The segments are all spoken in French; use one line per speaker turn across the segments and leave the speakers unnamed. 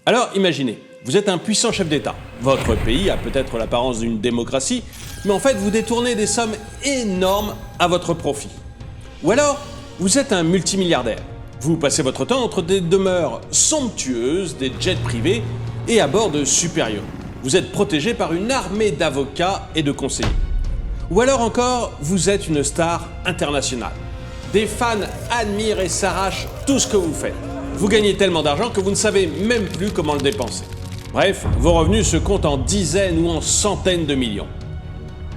Alors imaginez, vous êtes un puissant chef d'État. Votre pays a peut-être l'apparence d'une démocratie, mais en fait vous détournez des sommes énormes à votre profit. Ou alors, vous êtes un multimilliardaire. Vous passez votre temps entre des demeures somptueuses, des jets privés et à bord de super yachts. Vous êtes protégé par une armée d'avocats et de conseillers. Ou alors encore, vous êtes une star internationale. Des fans admirent et s'arrachent tout ce que vous faites. Vous gagnez tellement d'argent que vous ne savez même plus comment le dépenser. Bref, vos revenus se comptent en dizaines ou en centaines de millions.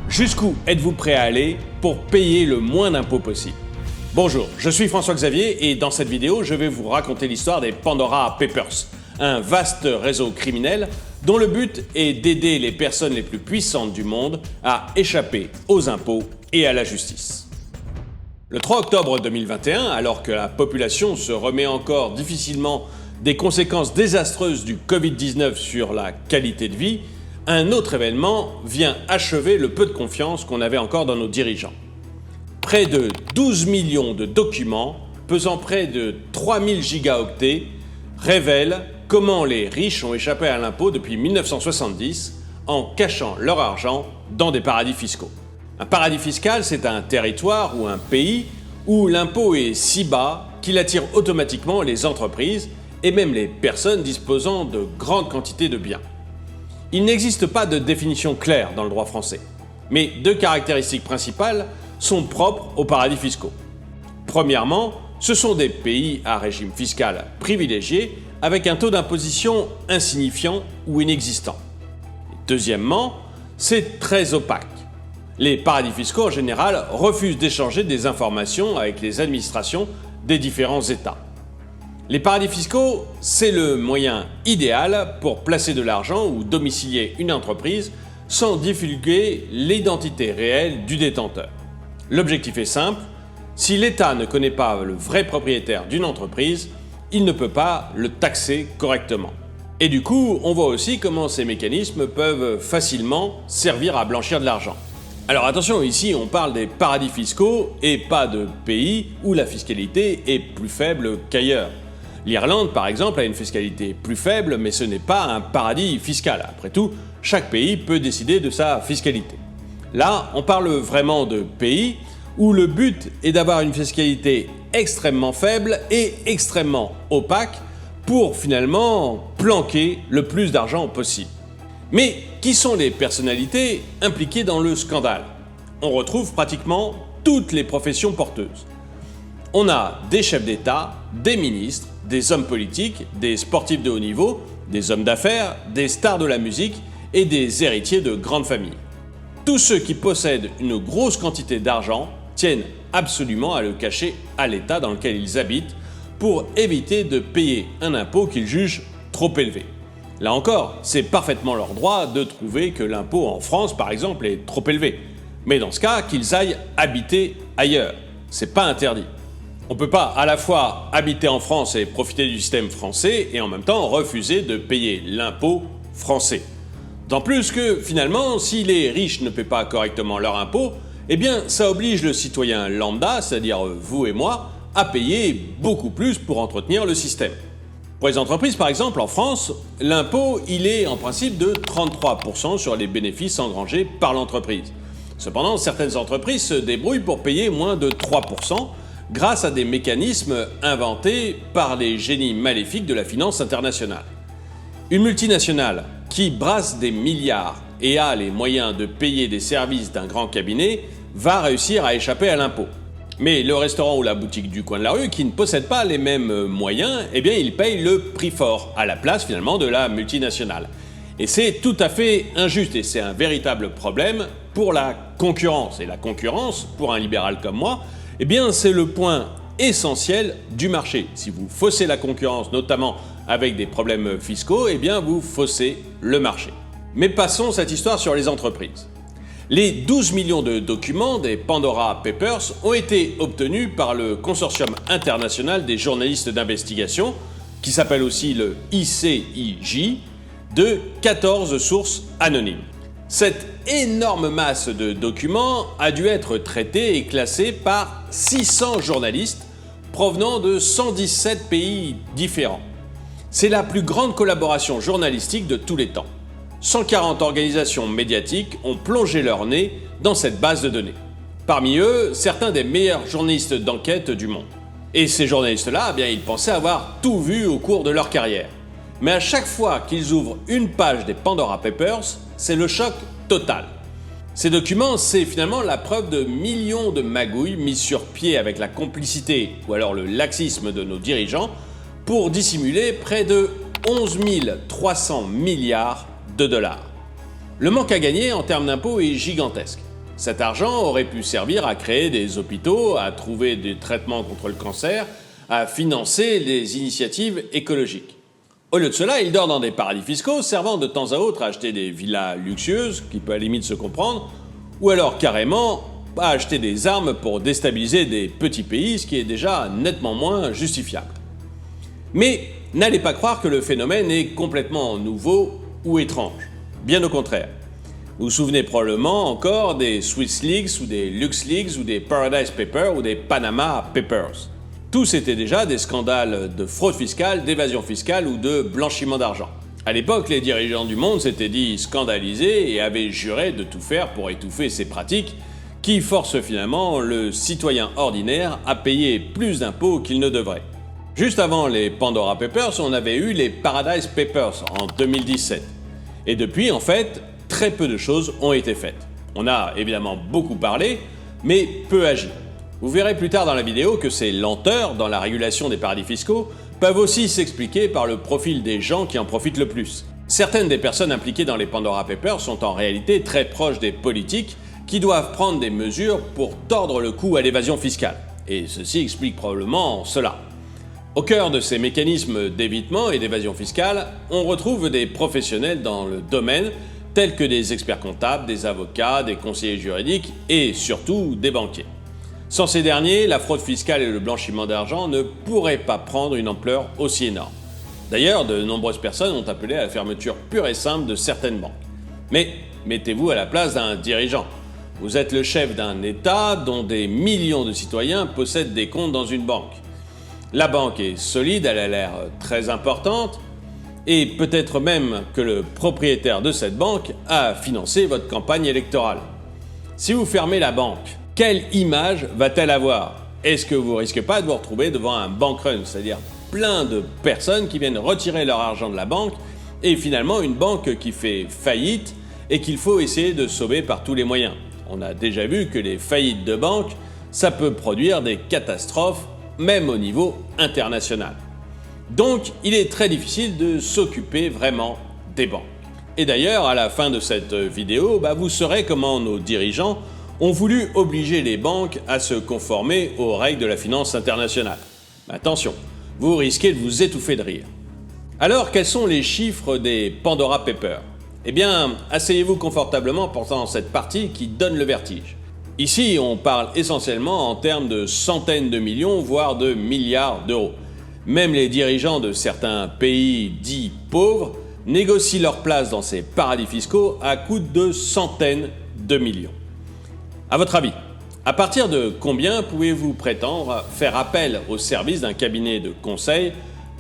Jusqu'où êtes-vous prêt à aller pour payer le moins d'impôts possible? Bonjour, je suis François Xavier et dans cette vidéo, je vais vous raconter l'histoire des Pandora Papers, un vaste réseau criminel dont le but est d'aider les personnes les plus puissantes du monde à échapper aux impôts et à la justice. Le 3 octobre 2021, alors que la population se remet encore difficilement des conséquences désastreuses du Covid-19 sur la qualité de vie, un autre événement vient achever le peu de confiance qu'on avait encore dans nos dirigeants. Près de 12 millions de documents, pesant près de 3000 gigaoctets, révèlent comment les riches ont échappé à l'impôt depuis 1970 en cachant leur argent dans des paradis fiscaux. Un paradis fiscal, c'est un territoire ou un pays où l'impôt est si bas qu'il attire automatiquement les entreprises et même les personnes disposant de grandes quantités de biens. Il n'existe pas de définition claire dans le droit français, mais deux caractéristiques principales sont propres aux paradis fiscaux. Premièrement, ce sont des pays à régime fiscal privilégié avec un taux d'imposition insignifiant ou inexistant. Deuxièmement, c'est très opaque. Les paradis fiscaux en général refusent d'échanger des informations avec les administrations des différents États. Les paradis fiscaux, c'est le moyen idéal pour placer de l'argent ou domicilier une entreprise sans divulguer l'identité réelle du détenteur. L'objectif est simple, si l'État ne connaît pas le vrai propriétaire d'une entreprise, il ne peut pas le taxer correctement. Et du coup, on voit aussi comment ces mécanismes peuvent facilement servir à blanchir de l'argent. Alors attention, ici on parle des paradis fiscaux et pas de pays où la fiscalité est plus faible qu'ailleurs. L'Irlande, par exemple, a une fiscalité plus faible, mais ce n'est pas un paradis fiscal. Après tout, chaque pays peut décider de sa fiscalité. Là, on parle vraiment de pays où le but est d'avoir une fiscalité extrêmement faible et extrêmement opaque pour finalement planquer le plus d'argent possible. Mais qui sont les personnalités impliquées dans le scandale? On retrouve pratiquement toutes les professions porteuses. On a des chefs d'État, des ministres, des hommes politiques, des sportifs de haut niveau, des hommes d'affaires, des stars de la musique et des héritiers de grandes familles. Tous ceux qui possèdent une grosse quantité d'argent tiennent absolument à le cacher à l'État dans lequel ils habitent pour éviter de payer un impôt qu'ils jugent trop élevé. Là encore, c'est parfaitement leur droit de trouver que l'impôt en France, par exemple, est trop élevé. Mais dans ce cas, qu'ils aillent habiter ailleurs. C'est pas interdit. On ne peut pas à la fois habiter en France et profiter du système français et en même temps refuser de payer l'impôt français. D'autant plus que finalement, si les riches ne paient pas correctement leur impôt, eh bien ça oblige le citoyen lambda, c'est-à-dire vous et moi, à payer beaucoup plus pour entretenir le système. Pour les entreprises par exemple, en France, l'impôt il est en principe de 33% sur les bénéfices engrangés par l'entreprise. Cependant, certaines entreprises se débrouillent pour payer moins de 3% grâce à des mécanismes inventés par les génies maléfiques de la finance internationale. Une multinationale qui brasse des milliards et a les moyens de payer des services d'un grand cabinet va réussir à échapper à l'impôt. Mais le restaurant ou la boutique du coin de la rue qui ne possède pas les mêmes moyens, eh bien il paye le prix fort à la place finalement de la multinationale. Et c'est tout à fait injuste et c'est un véritable problème pour la concurrence. Et la concurrence, pour un libéral comme moi, eh bien c'est le point essentiel du marché. Si vous faussez la concurrence, notamment avec des problèmes fiscaux, eh bien vous faussez le marché. Mais passons cette histoire sur les entreprises. Les 12 millions de documents des Pandora Papers ont été obtenus par le Consortium international des journalistes d'investigation, qui s'appelle aussi le ICIJ, de 14 sources anonymes. Cette énorme masse de documents a dû être traitée et classée par 600 journalistes provenant de 117 pays différents. C'est la plus grande collaboration journalistique de tous les temps. 140 organisations médiatiques ont plongé leur nez dans cette base de données. Parmi eux, certains des meilleurs journalistes d'enquête du monde. Et ces journalistes-là, ils pensaient avoir tout vu au cours de leur carrière. Mais à chaque fois qu'ils ouvrent une page des Pandora Papers, c'est le choc total. Ces documents, c'est finalement la preuve de millions de magouilles mises sur pied avec la complicité ou alors le laxisme de nos dirigeants pour dissimuler près de 11 300 milliards de dollars. Le manque à gagner en termes d'impôts est gigantesque. Cet argent aurait pu servir à créer des hôpitaux, à trouver des traitements contre le cancer, à financer des initiatives écologiques. Au lieu de cela, il dort dans des paradis fiscaux, servant de temps à autre à acheter des villas luxueuses, qui peut à la limite se comprendre, ou alors carrément à acheter des armes pour déstabiliser des petits pays, ce qui est déjà nettement moins justifiable. Mais n'allez pas croire que le phénomène est complètement nouveau ou étrange. Bien au contraire. Vous vous souvenez probablement encore des Swiss Leaks ou des LuxLeaks ou des Paradise Papers ou des Panama Papers. Tous étaient déjà des scandales de fraude fiscale, d'évasion fiscale ou de blanchiment d'argent. À l'époque, les dirigeants du monde s'étaient dit scandalisés et avaient juré de tout faire pour étouffer ces pratiques qui forcent finalement le citoyen ordinaire à payer plus d'impôts qu'il ne devrait. Juste avant les Pandora Papers, on avait eu les Paradise Papers en 2017. Et depuis, en fait, très peu de choses ont été faites. On a évidemment beaucoup parlé, mais peu agi. Vous verrez plus tard dans la vidéo que ces lenteurs dans la régulation des paradis fiscaux peuvent aussi s'expliquer par le profil des gens qui en profitent le plus. Certaines des personnes impliquées dans les Pandora Papers sont en réalité très proches des politiques qui doivent prendre des mesures pour tordre le cou à l'évasion fiscale. Et ceci explique probablement cela. Au cœur de ces mécanismes d'évitement et d'évasion fiscale, on retrouve des professionnels dans le domaine tels que des experts comptables, des avocats, des conseillers juridiques et surtout des banquiers. Sans ces derniers, la fraude fiscale et le blanchiment d'argent ne pourraient pas prendre une ampleur aussi énorme. D'ailleurs, de nombreuses personnes ont appelé à la fermeture pure et simple de certaines banques. Mais mettez-vous à la place d'un dirigeant. Vous êtes le chef d'un État dont des millions de citoyens possèdent des comptes dans une banque. La banque est solide, elle a l'air très importante, et peut-être même que le propriétaire de cette banque a financé votre campagne électorale. Si vous fermez la banque, quelle image va-t-elle avoir? Est-ce que vous ne risquez pas de vous retrouver devant un bank run, c'est-à-dire plein de personnes qui viennent retirer leur argent de la banque et finalement une banque qui fait faillite et qu'il faut essayer de sauver par tous les moyens? On a déjà vu que les faillites de banques, ça peut produire des catastrophes, même au niveau international. Donc, il est très difficile de s'occuper vraiment des banques. Et d'ailleurs, à la fin de cette vidéo, vous saurez comment nos dirigeants ont voulu obliger les banques à se conformer aux règles de la finance internationale. Attention, vous risquez de vous étouffer de rire. Alors, quels sont les chiffres des Pandora Papers? Asseyez-vous confortablement pendant cette partie qui donne le vertige. Ici, on parle essentiellement en termes de centaines de millions, voire de milliards d'euros. Même les dirigeants de certains pays dits pauvres négocient leur place dans ces paradis fiscaux à coût de centaines de millions. À votre avis, à partir de combien pouvez-vous prétendre faire appel au service d'un cabinet de conseil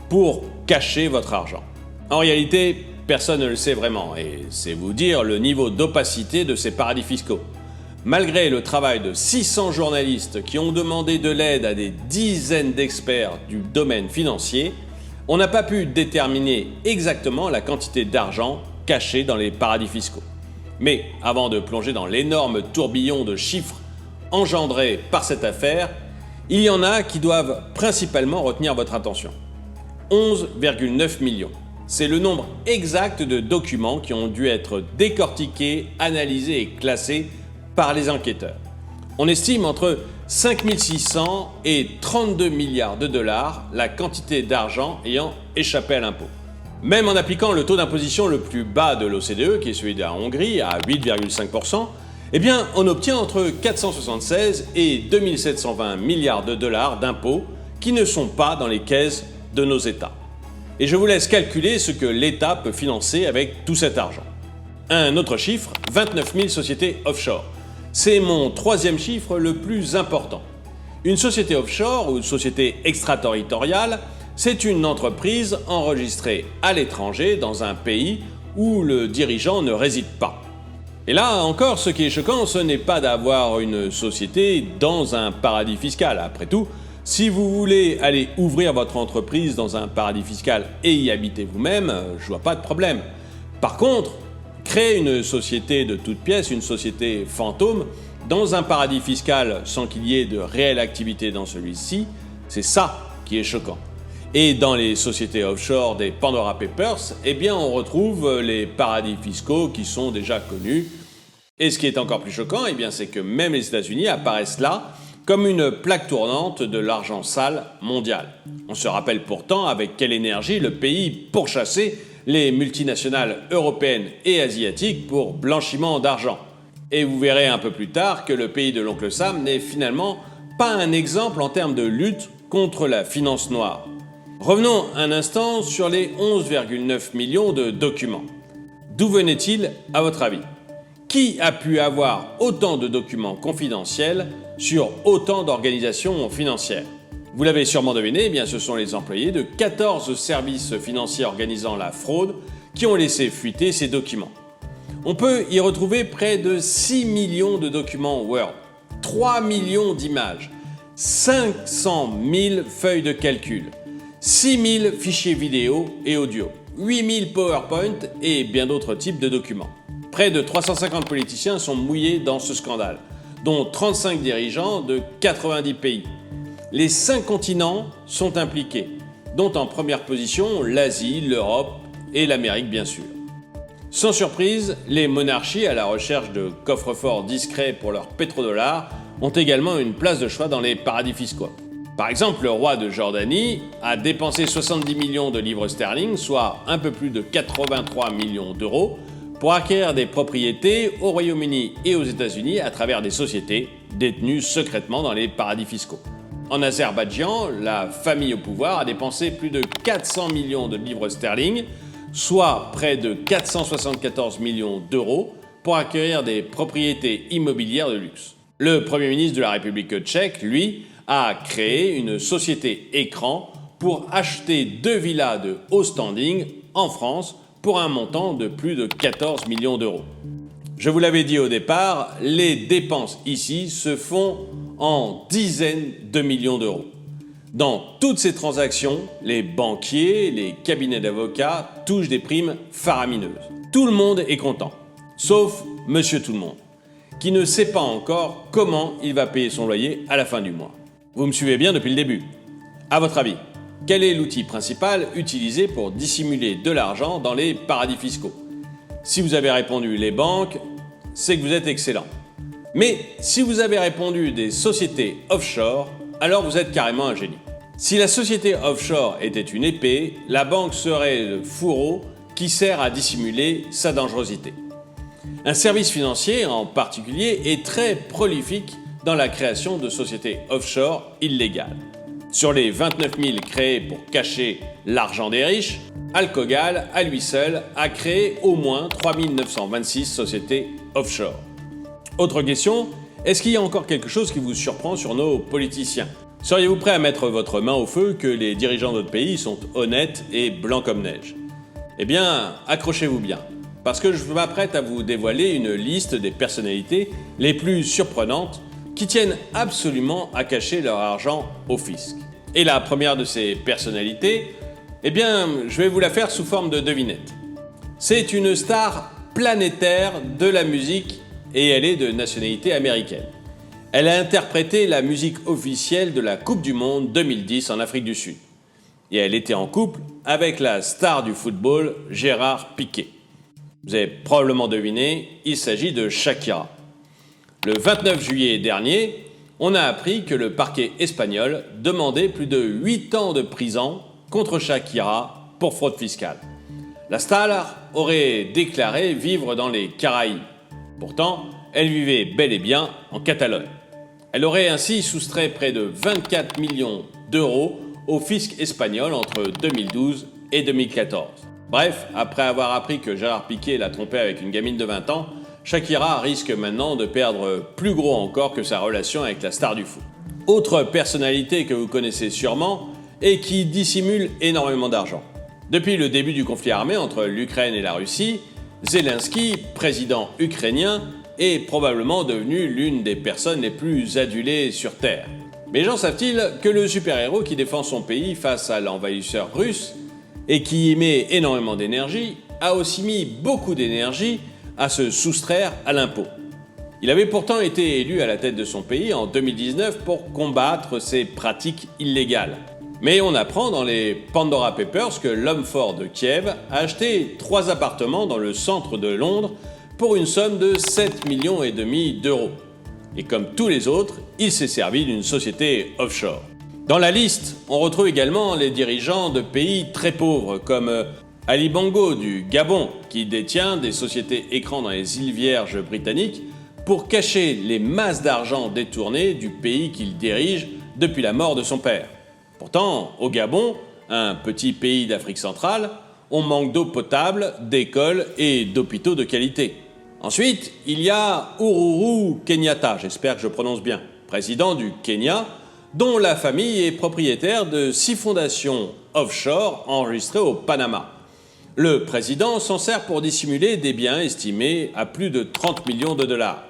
pour cacher votre argent? En réalité, personne ne le sait vraiment, et c'est vous dire le niveau d'opacité de ces paradis fiscaux. Malgré le travail de 600 journalistes qui ont demandé de l'aide à des dizaines d'experts du domaine financier, on n'a pas pu déterminer exactement la quantité d'argent cachée dans les paradis fiscaux. Mais avant de plonger dans l'énorme tourbillon de chiffres engendrés par cette affaire, il y en a qui doivent principalement retenir votre attention. 11,9 millions. C'est le nombre exact de documents qui ont dû être décortiqués, analysés et classés par les enquêteurs. On estime entre 5 600 et 32 milliards de dollars la quantité d'argent ayant échappé à l'impôt. Même en appliquant le taux d'imposition le plus bas de l'OCDE, qui est celui de la Hongrie, à 8,5%, on obtient entre 476 et 2720 milliards de dollars d'impôts qui ne sont pas dans les caisses de nos États. Et je vous laisse calculer ce que l'État peut financer avec tout cet argent. Un autre chiffre, 29 000 sociétés offshore. C'est mon troisième chiffre le plus important. Une société offshore ou une société extraterritoriale, C'est une entreprise enregistrée à l'étranger dans un pays où le dirigeant ne réside pas. Et là encore, ce qui est choquant, ce n'est pas d'avoir une société dans un paradis fiscal. Après tout, si vous voulez aller ouvrir votre entreprise dans un paradis fiscal et y habiter vous-même, je vois pas de problème. Par contre, créer une société de toutes pièces, une société fantôme, dans un paradis fiscal sans qu'il y ait de réelle activité dans celui-ci, c'est ça qui est choquant. Et dans les sociétés offshore des Pandora Papers, eh bien on retrouve les paradis fiscaux qui sont déjà connus. Et ce qui est encore plus choquant, eh bien c'est que même les États-Unis apparaissent là comme une plaque tournante de l'argent sale mondial. On se rappelle pourtant avec quelle énergie le pays pourchassait les multinationales européennes et asiatiques pour blanchiment d'argent. Et vous verrez un peu plus tard que le pays de l'oncle Sam n'est finalement pas un exemple en termes de lutte contre la finance noire. Revenons un instant sur les 11,9 millions de documents. D'où venaient-ils à votre avis ? Qui a pu avoir autant de documents confidentiels sur autant d'organisations financières ? Vous l'avez sûrement deviné, eh bien ce sont les employés de 14 services financiers organisant la fraude qui ont laissé fuiter ces documents. On peut y retrouver près de 6 millions de documents Word, 3 millions d'images, 500 000 feuilles de calcul, 6 000 fichiers vidéo et audio, 8 000 PowerPoint et bien d'autres types de documents. Près de 350 politiciens sont mouillés dans ce scandale, dont 35 dirigeants de 90 pays. Les 5 continents sont impliqués, dont en première position l'Asie, l'Europe et l'Amérique bien sûr. Sans surprise, les monarchies à la recherche de coffres-forts discrets pour leurs pétrodollars ont également une place de choix dans les paradis fiscaux. Par exemple, le roi de Jordanie a dépensé 70 millions de livres sterling, soit un peu plus de 83 millions d'euros, pour acquérir des propriétés au Royaume-Uni et aux États-Unis à travers des sociétés détenues secrètement dans les paradis fiscaux. En Azerbaïdjan, la famille au pouvoir a dépensé plus de 400 millions de livres sterling, soit près de 474 millions d'euros, pour acquérir des propriétés immobilières de luxe. Le Premier ministre de la République tchèque, lui, a créé une société écran pour acheter 2 villas de haut standing en France pour un montant de plus de 14 millions d'euros. Je vous l'avais dit au départ, les dépenses ici se font en dizaines de millions d'euros. Dans toutes ces transactions, les banquiers, les cabinets d'avocats touchent des primes faramineuses. Tout le monde est content, sauf Monsieur Tout-le-Monde, qui ne sait pas encore comment il va payer son loyer à la fin du mois. Vous me suivez bien depuis le début. À votre avis, quel est l'outil principal utilisé pour dissimuler de l'argent dans les paradis fiscaux ? Si vous avez répondu les banques, c'est que vous êtes excellent. Mais si vous avez répondu des sociétés offshore, alors vous êtes carrément un génie. Si la société offshore était une épée, la banque serait le fourreau qui sert à dissimuler sa dangerosité. Un service financier en particulier est très prolifique dans la création de sociétés offshore illégales. Sur les 29 000 créées pour cacher l'argent des riches, Alcogal, à lui seul, a créé au moins 3 926 sociétés offshore. Autre question, est-ce qu'il y a encore quelque chose qui vous surprend sur nos politiciens ? Seriez-vous prêt à mettre votre main au feu que les dirigeants de notre pays sont honnêtes et blancs comme neige ? Eh bien, accrochez-vous bien, parce que je m'apprête à vous dévoiler une liste des personnalités les plus surprenantes qui tiennent absolument à cacher leur argent au fisc. Et la première de ces personnalités, eh bien, je vais vous la faire sous forme de devinette. C'est une star planétaire de la musique et elle est de nationalité américaine. Elle a interprété la musique officielle de la Coupe du Monde 2010 en Afrique du Sud. Et elle était en couple avec la star du football Gérard Piqué. Vous avez probablement deviné, il s'agit de Shakira. Le 29 juillet dernier, on a appris que le parquet espagnol demandait plus de 8 ans de prison contre Shakira pour fraude fiscale. La star aurait déclaré vivre dans les Caraïbes. Pourtant, elle vivait bel et bien en Catalogne. Elle aurait ainsi soustrait près de 24 millions d'euros au fisc espagnol entre 2012 et 2014. Bref, après avoir appris que Gérard Piqué l'a trompé avec une gamine de 20 ans, Shakira risque maintenant de perdre plus gros encore que sa relation avec la star du foot. Autre personnalité que vous connaissez sûrement, et qui dissimule énormément d'argent. Depuis le début du conflit armé entre l'Ukraine et la Russie, Zelensky, président ukrainien, est probablement devenu l'une des personnes les plus adulées sur Terre. Mais les gens savent-ils que le super-héros qui défend son pays face à l'envahisseur russe et qui y met énormément d'énergie a aussi mis beaucoup d'énergie à se soustraire à l'impôt. Il avait pourtant été élu à la tête de son pays en 2019 pour combattre ces pratiques illégales. Mais on apprend dans les Pandora Papers que l'homme fort de Kiev a acheté 3 appartements dans le centre de Londres pour une somme de 7,5 millions d'euros. Et comme tous les autres, il s'est servi d'une société offshore. Dans la liste, on retrouve également les dirigeants de pays très pauvres comme Ali Bongo du Gabon, qui détient des sociétés écrans dans les îles Vierges britanniques pour cacher les masses d'argent détournées du pays qu'il dirige depuis la mort de son père. Pourtant, au Gabon, un petit pays d'Afrique centrale, on manque d'eau potable, d'écoles et d'hôpitaux de qualité. Ensuite, il y a Uhuru Kenyatta, j'espère que je prononce bien, président du Kenya, dont la famille est propriétaire de 6 fondations offshore enregistrées au Panama. Le président s'en sert pour dissimuler des biens estimés à plus de 30 millions de dollars.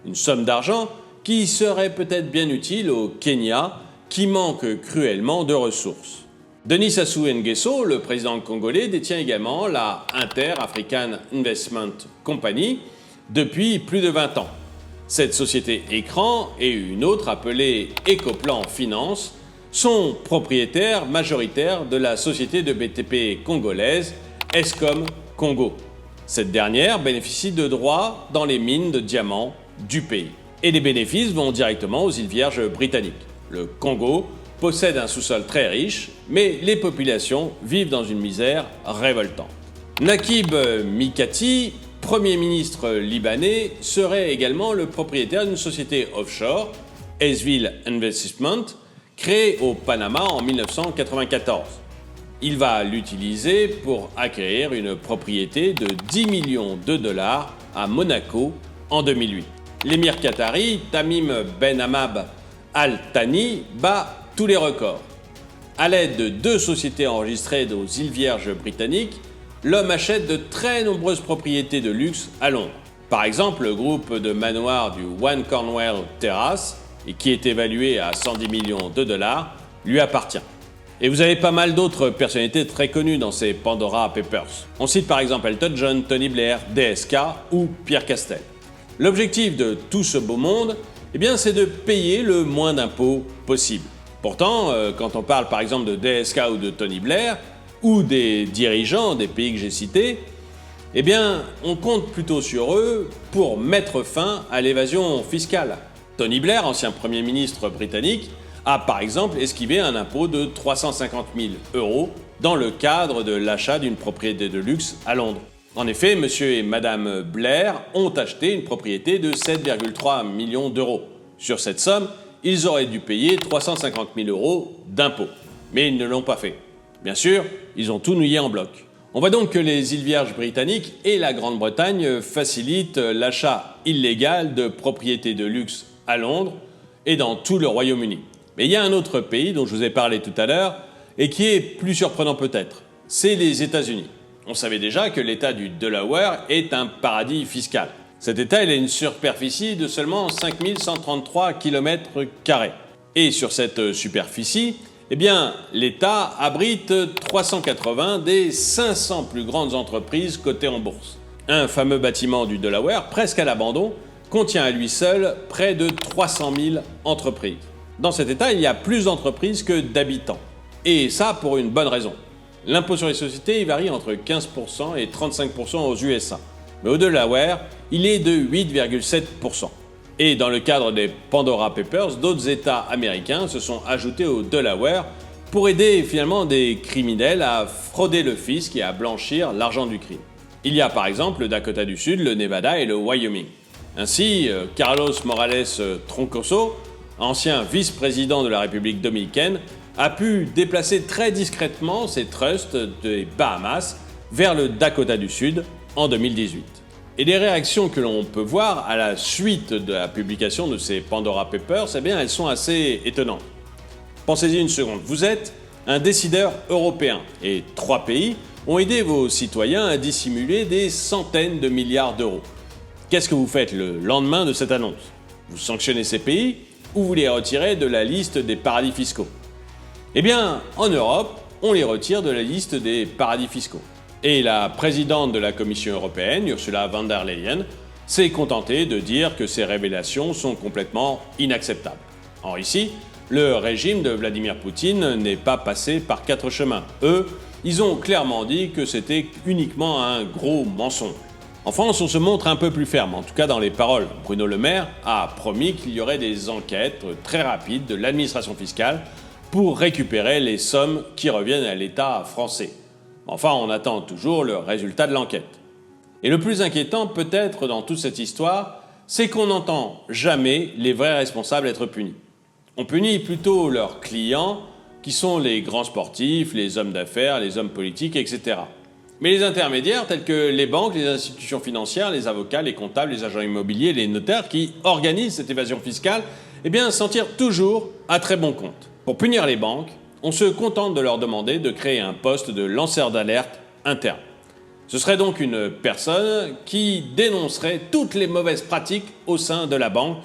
Une somme d'argent qui serait peut-être bien utile au Kenya, qui manque cruellement de ressources. Denis Sassou Nguesso, le président congolais, détient également la Inter-African Investment Company depuis plus de 20 ans. Cette société écran et une autre appelée Ecoplan Finance sont propriétaires majoritaires de la société de BTP congolaise Eskom Congo. Cette dernière bénéficie de droits dans les mines de diamants du pays. Et les bénéfices vont directement aux îles Vierges britanniques. Le Congo possède un sous-sol très riche, mais les populations vivent dans une misère révoltante. Nakib Mikati, Premier ministre libanais, serait également le propriétaire d'une société offshore, Esville Investment, créée au Panama en 1994. Il va l'utiliser pour acquérir une propriété de 10 millions de dollars à Monaco en 2008. L'émir qatari Tamim Ben Hamad Al Thani bat tous les records. À l'aide de 2 sociétés enregistrées aux îles Vierges britanniques, l'homme achète de très nombreuses propriétés de luxe à Londres. Par exemple, le groupe de manoirs du One Cornwall Terrace, et qui est évalué à 110 millions de dollars, lui appartient. Et vous avez pas mal d'autres personnalités très connues dans ces Pandora Papers. On cite par exemple Elton John, Tony Blair, DSK ou Pierre Castel. L'objectif de tout ce beau monde, c'est de payer le moins d'impôts possible. Pourtant, quand on parle par exemple de DSK ou de Tony Blair, ou des dirigeants des pays que j'ai cités, on compte plutôt sur eux pour mettre fin à l'évasion fiscale. Tony Blair, ancien Premier ministre britannique, a par exemple esquivé un impôt de 350 000 € dans le cadre de l'achat d'une propriété de luxe à Londres. En effet, monsieur et madame Blair ont acheté une propriété de 7,3 millions d'euros. Sur cette somme, ils auraient dû payer 350 000 € d'impôts. Mais ils ne l'ont pas fait. Bien sûr, ils ont tout nouillé en bloc. On voit donc que les îles Vierges britanniques et la Grande-Bretagne facilitent l'achat illégal de propriétés de luxe à Londres et dans tout le Royaume-Uni. Mais il y a un autre pays dont je vous ai parlé tout à l'heure et qui est plus surprenant peut-être. C'est les États-Unis. On savait déjà que l'État du Delaware est un paradis fiscal. Cet État, il a une superficie de seulement 5 133 km². Et sur cette superficie, l'État abrite 380 des 500 plus grandes entreprises cotées en bourse. Un fameux bâtiment du Delaware, presque à l'abandon, contient à lui seul près de 300 000 entreprises. Dans cet État, il y a plus d'entreprises que d'habitants. Et ça pour une bonne raison. L'impôt sur les sociétés varie entre 15% et 35% aux USA. Mais au Delaware, il est de 8,7%. Et dans le cadre des Pandora Papers, d'autres États américains se sont ajoutés au Delaware pour aider finalement des criminels à frauder le fisc et à blanchir l'argent du crime. Il y a par exemple le Dakota du Sud, le Nevada et le Wyoming. Ainsi, Carlos Morales Troncoso, ancien vice-président de la République dominicaine, a pu déplacer très discrètement ses trusts des Bahamas vers le Dakota du Sud en 2018. Et les réactions que l'on peut voir à la suite de la publication de ces Pandora Papers, elles sont assez étonnantes. Pensez-y une seconde, vous êtes un décideur européen et 3 pays ont aidé vos citoyens à dissimuler des centaines de milliards d'euros. Qu'est-ce que vous faites le lendemain de cette annonce? Vous sanctionnez ces pays ou vous les retirez de la liste des paradis fiscaux? Eh bien, en Europe, on les retire de la liste des paradis fiscaux. Et la présidente de la Commission européenne, Ursula von der Leyen, s'est contentée de dire que ces révélations sont complètement inacceptables. Or ici, le régime de Vladimir Poutine n'est pas passé par 4 chemins. Eux, ils ont clairement dit que c'était uniquement un gros mensonge. En France, on se montre un peu plus ferme, en tout cas dans les paroles. Bruno Le Maire a promis qu'il y aurait des enquêtes très rapides de l'administration fiscale pour récupérer les sommes qui reviennent à l'État français. Enfin, on attend toujours le résultat de l'enquête. Et le plus inquiétant peut-être dans toute cette histoire, c'est qu'on n'entend jamais les vrais responsables être punis. On punit plutôt leurs clients, qui sont les grands sportifs, les hommes d'affaires, les hommes politiques, etc. Mais les intermédiaires, tels que les banques, les institutions financières, les avocats, les comptables, les agents immobiliers, les notaires qui organisent cette évasion fiscale, eh bien, s'en tirent toujours à très bon compte. Pour punir les banques, on se contente de leur demander de créer un poste de lanceur d'alerte interne. Ce serait donc une personne qui dénoncerait toutes les mauvaises pratiques au sein de la banque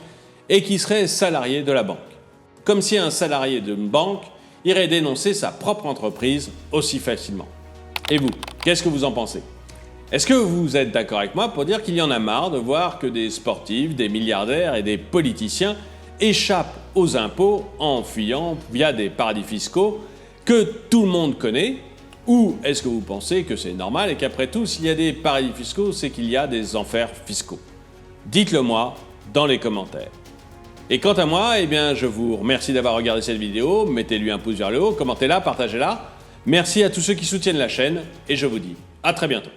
et qui serait salarié de la banque. Comme si un salarié d'une banque irait dénoncer sa propre entreprise aussi facilement. Et vous, qu'est-ce que vous en pensez? Est-ce que vous êtes d'accord avec moi pour dire qu'il y en a marre de voir que des sportifs, des milliardaires et des politiciens échappent aux impôts en fuyant via des paradis fiscaux que tout le monde connaît? Ou est-ce que vous pensez que c'est normal et qu'après tout, s'il y a des paradis fiscaux, c'est qu'il y a des enfers fiscaux? Dites-le moi dans les commentaires. Et quant à moi, eh bien, je vous remercie d'avoir regardé cette vidéo, mettez-lui un pouce vers le haut, commentez-la, partagez-la. Merci à tous ceux qui soutiennent la chaîne et je vous dis à très bientôt.